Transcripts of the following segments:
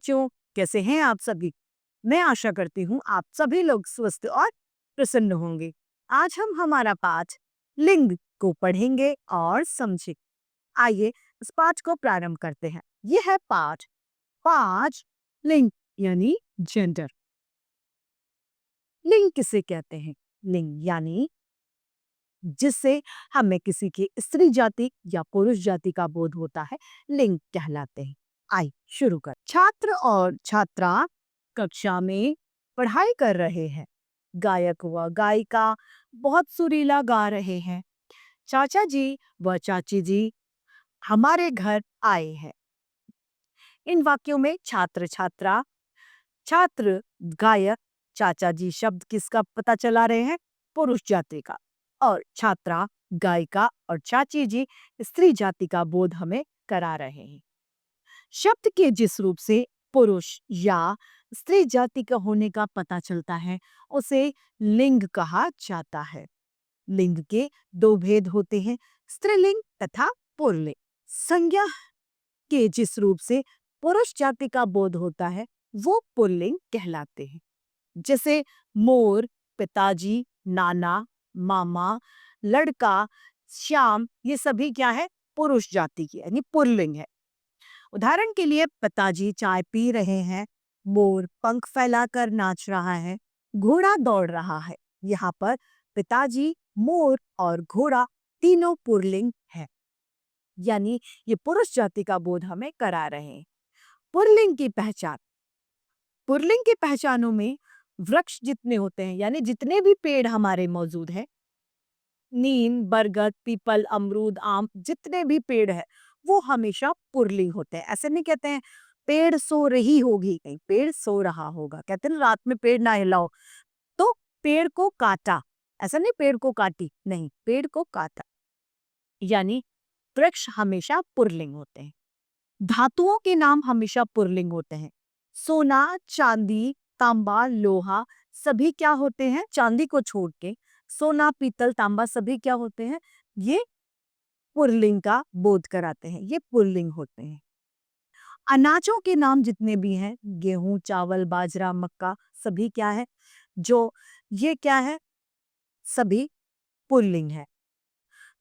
बच्चों, कैसे हैं आप सभी? मैं आशा करती हूँ आप सभी लोग स्वस्थ और प्रसन्न होंगे। आज हम हमारा पाठ लिंग को पढ़ेंगे और समझें। आइए इस पाठ को प्रारंभ करते हैं। यह है पाठ 5 लिंग यानी जेंडर। लिंग किसे कहते हैं? लिंग यानी जिससे हमें किसी की स्त्री जाति या पुरुष जाति का बोध होता है, लिंग कहलाते हैं। आइए शुरू कर। छात्र और छात्रा कक्षा में पढ़ाई कर रहे हैं। गायक व गायिका बहुत सुरीला गा रहे हैं। चाचा जी व चाची जी हमारे घर आए हैं। इन वाक्यों में छात्र छात्रा, छात्र गायक, चाचा जी शब्द किसका पता चला रहे हैं? पुरुष जाति का। और छात्रा गायिका और चाची जी स्त्री जाति का बोध हमें करा रहे हैं। शब्द के जिस रूप से पुरुष या स्त्री जाति का होने का पता चलता है उसे लिंग कहा जाता है। लिंग के दो भेद होते हैं, स्त्रीलिंग तथा पुल्लिंग। संज्ञा के जिस रूप से पुरुष जाति का बोध होता है वो पुल्लिंग कहलाते हैं। जैसे मोर, पिताजी, नाना, मामा, लड़का, श्याम, ये सभी क्या है? पुरुष जाति की यानी पुल्लिंग है। उदाहरण के लिए पिताजी चाय पी रहे हैं, मोर पंख फैलाकर नाच रहा है, घोड़ा दौड़ रहा है। यहाँ पर पिताजी, मोर और घोड़ा तीनों पुल्लिंग है, यानी ये पुरुष जाति का बोध हमें करा रहे हैं। पुल्लिंग की पहचान। पुल्लिंग की पहचानों में वृक्ष जितने होते हैं यानी जितने भी पेड़ हमारे मौजूद हैं, नीम, बरगद, पीपल, अमरूद, आम, जितने भी पेड़ है वो हमेशा पुल्लिंग होते हैं। ऐसे नहीं कहते हैं पेड़ सो रही होगी, कहीं पेड़ सो रहा होगा। कहते हैं ना रात में पेड़ ना हिलाओ, तो पेड़ को काटा, ऐसा नहीं पेड़ को काटी, नहीं, पेड़ को काटा, यानी वृक्ष हमेशा पुल्लिंग होते हैं। धातुओं के नाम हमेशा पुल्लिंग होते हैं। सोना, चांदी, तांबा, लोहा सभी क्या होते हैं? चांदी को छोड़ के सोना, पीतल, तांबा सभी क्या होते हैं? ये पुल्लिंग का बोध कराते हैं, ये पुल्लिंग होते हैं। अनाजों के नाम जितने भी हैं, गेहूं, चावल, बाजरा, मक्का, सभी क्या है? जो ये क्या है? सभी पुल्लिंग है।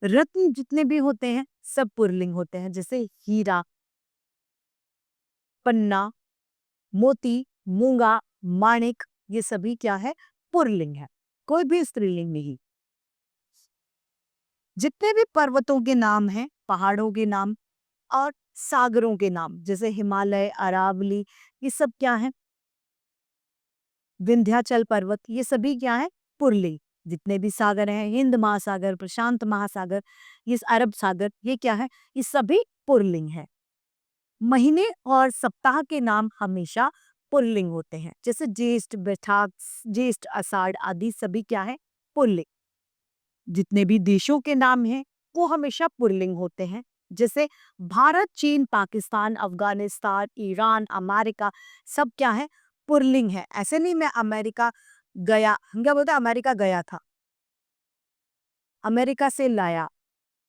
रत्न जितने भी होते हैं सब पुल्लिंग होते हैं, जैसे हीरा, पन्ना, मोती, मूंगा, माणिक, ये सभी क्या है? पुल्लिंग है, कोई भी स्त्रीलिंग नहीं। जितने भी पर्वतों के नाम हैं, पहाड़ों के नाम और सागरों के नाम, जैसे हिमालय, अरावली, ये सब क्या है? विंध्याचल पर्वत, ये सभी क्या है? पुल्लिंग। जितने भी सागर हैं, हिंद महासागर, प्रशांत महासागर, ये अरब सागर, ये क्या है? ये सभी पुल्लिंग है। महीने और सप्ताह के नाम हमेशा पुल्लिंग होते हैं, जैसे ज्येष्ठ, बैसाख, ज्येष्ठ, आषाढ़ आदि सभी क्या है? पुल्लिंग। जितने भी देशों के नाम हैं वो हमेशा पुल्लिंग होते हैं, जैसे भारत, चीन, पाकिस्तान, अफगानिस्तान, ईरान, अमेरिका, सब क्या है? पुल्लिंग है। ऐसे नहीं मैं अमेरिका गया, हम क्या बोलते हैं? अमेरिका गया था, अमेरिका से लाया,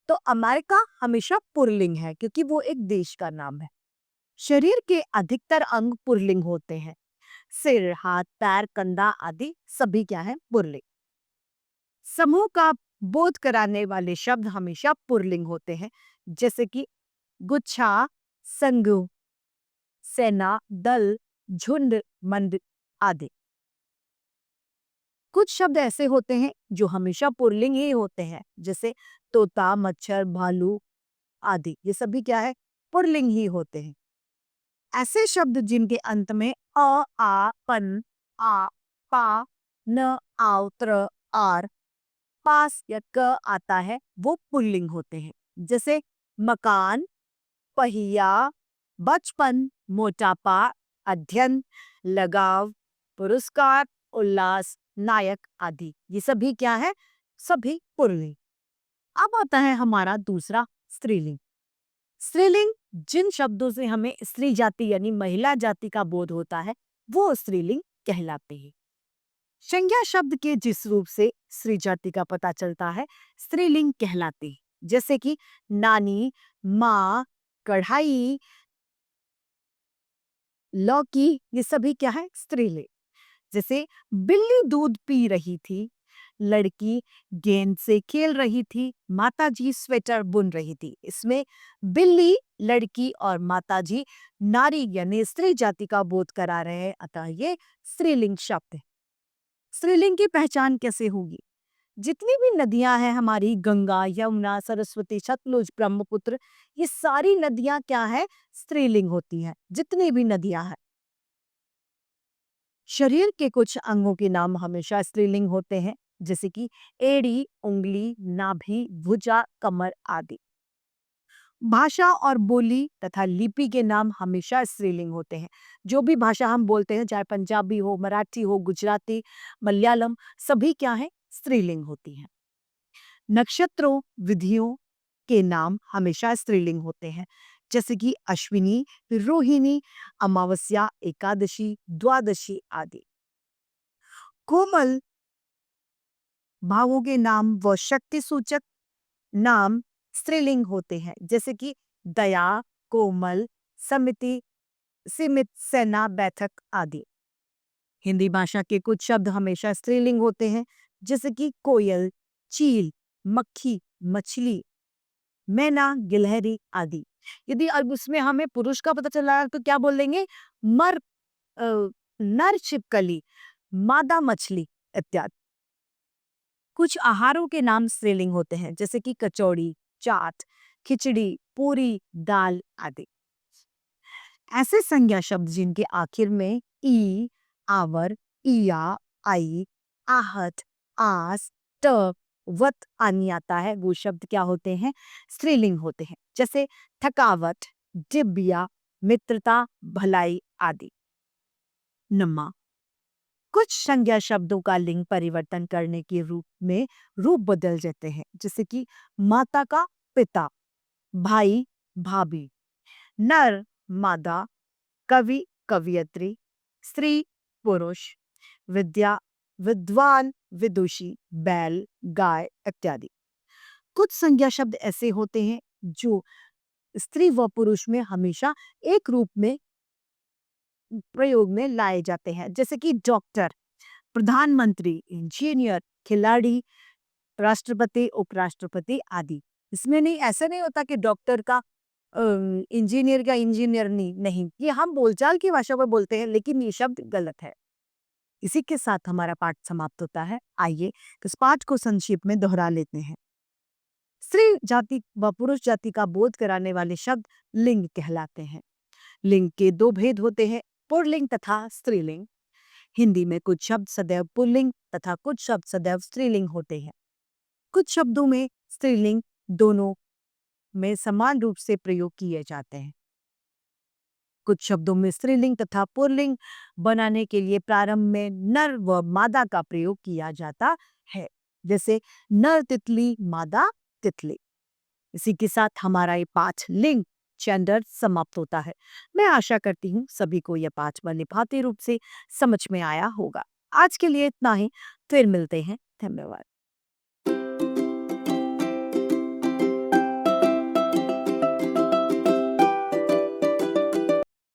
तो अमेरिका हमेशा पुल्लिंग है क्योंकि वो एक देश का नाम है। शरीर के अधिकतर अंग पुल्लिंग होते हैं, सिर, हाथ, पैर, कंधा आदि सभी क्या है? पुल्लिंग। समूह का बोध कराने वाले शब्द हमेशा पुल्लिंग होते हैं, जैसे कि गुच्छा, संघ, सेना, दल, झुंड, मंड आदि। कुछ शब्द ऐसे होते हैं जो हमेशा पुल्लिंग ही होते हैं, जैसे तोता, मच्छर, भालू आदि, ये सभी क्या है? पुल्लिंग ही होते हैं। ऐसे शब्द जिनके अंत में अ, आ, पन, आ, पा, न, आव, त्र, आर, पास या क आता है वो पुल्लिंग होते हैं, जैसे मकान, पहिया, बचपन, मोटापा, अध्ययन, लगाव, पुरस्कार, उल्लास, नायक आदि, ये सभी क्या है? सभी पुल्लिंग। अब आता है हमारा दूसरा स्त्रीलिंग। स्त्रीलिंग जिन शब्दों से हमें स्त्री जाति यानी महिला जाति का बोध होता है वो स्त्रीलिंग कहलाते हैं। संज्ञा शब्द के जिस रूप से स्त्री जाति का पता चलता है स्त्रीलिंग कहलाते हैं, जैसे कि नानी, माँ, कढ़ाई, लौकी, ये सभी क्या है? स्त्रीलिंग। जैसे बिल्ली दूध पी रही थी, लड़की गेंद से खेल रही थी, माताजी स्वेटर बुन रही थी। इसमें बिल्ली, लड़की और माताजी नारी यानी स्त्री जाति का बोध करा रहे हैं, अतः ये स्त्रीलिंग शब्द है। स्त्रीलिंग की पहचान कैसे होगी? जितनी भी नदियां हैं हमारी, गंगा, यमुना, सरस्वती, सतलुज, ब्रह्मपुत्र, ये सारी नदियां क्या है? स्त्रीलिंग होती हैं। जितनी भी नदियां हैं, शरीर के कुछ अंगों के नाम हमेशा स्त्रीलिंग होते हैं, जैसे कि एड़ी, उंगली, नाभि, भुजा, कमर आदि। भाषा और बोली तथा लिपि के नाम हमेशा स्त्रीलिंग होते हैं। जो भी भाषा हम बोलते हैं, चाहे पंजाबी हो, मराठी हो, गुजराती, मलयालम, सभी क्या है? स्त्रीलिंग होती हैं। नक्षत्रों, विधियों के नाम हमेशा स्त्रीलिंग होते हैं, जैसे कि अश्विनी, रोहिणी, अमावस्या, एकादशी, द्वादशी आदि। कोमल भावों के नाम व शक्ति सूचक नाम स्त्रीलिंग होते हैं, जैसे कि दया, कोमल, समिति, सीमित, सेना, बैठक आदि। हिंदी भाषा के कुछ शब्द हमेशा स्त्रीलिंग होते हैं, जैसे कि कोयल, चील, मक्खी, मछली, मैना, गिलहरी आदि। यदि अब उसमें हमें पुरुष का पता चला तो क्या बोल देंगे? मर, अ, नर छिपकली, मादा मछली इत्यादि। कुछ आहारों के नाम स्त्रीलिंग होते हैं, जैसे कि कचौड़ी, चाट, खिचड़ी, पूरी, दाल आदि। ऐसे संज्ञा शब्द जिनके आखिर में ई, आवर, इया, आई, आहत, आस, ट, वत आनी आता है, वो शब्द क्या होते हैं? स्त्रीलिंग होते हैं, जैसे थकावट, डिबिया, मित्रता, भलाई आदि। नमा, कुछ संज्ञा शब्दों का लिंग परिवर्तन करने के रूप में रूप बदल जाते हैं, जैसे कि माता का पिता, भाई, भाभी, नर, मादा, कवि, कवियत्री, स्त्री, पुरुष, विद्या, विद्वान, विदुषी, बैल, गाय इत्यादि। कुछ संज्ञा शब्द ऐसे होते हैं जो स्त्री व पुरुष में हमेशा एक रूप में प्रयोग में लाए जाते हैं, जैसे कि डॉक्टर, प्रधानमंत्री, इंजीनियर, खिलाड़ी, राष्ट्रपति, उपराष्ट्रपति आदि। इसमें नहीं, ऐसा नहीं होता कि डॉक्टर का इंजीनियर का इंजीनियर नहीं, नहीं, ये हम बोलचाल की भाषा में बोलते हैं, लेकिन ये शब्द गलत है। इसी के साथ हमारा पाठ समाप्त होता है। आइए इस पाठ को संक्षेप में दोहरा लेते हैं। स्त्री जाति व पुरुष जाति का बोध कराने वाले शब्द लिंग कहलाते हैं। लिंग के दो भेद होते हैं, पुल्लिंग तथा स्त्रीलिंग। हिंदी में कुछ शब्द सदैव पुल्लिंग तथा कुछ शब्द सदैव स्त्रीलिंग होते हैं। कुछ शब्दों में स्त्रीलिंग दोनों में समान रूप से प्रयोग किए जाते हैं। कुछ शब्दों में स्त्रीलिंग तथा पुल्लिंग बनाने के लिए प्रारंभ में नर व मादा का प्रयोग किया जाता है, जैसे नर तितली, मादा तितली। इसी के साथ हमारा ये पाठ लिंग जेंडर समाप्त होता है। मैं आशा करती हूँ सभी को यह पाठ निभाते रूप से समझ में आया होगा। आज के लिए इतना ही, फिर मिलते हैं। धन्यवाद।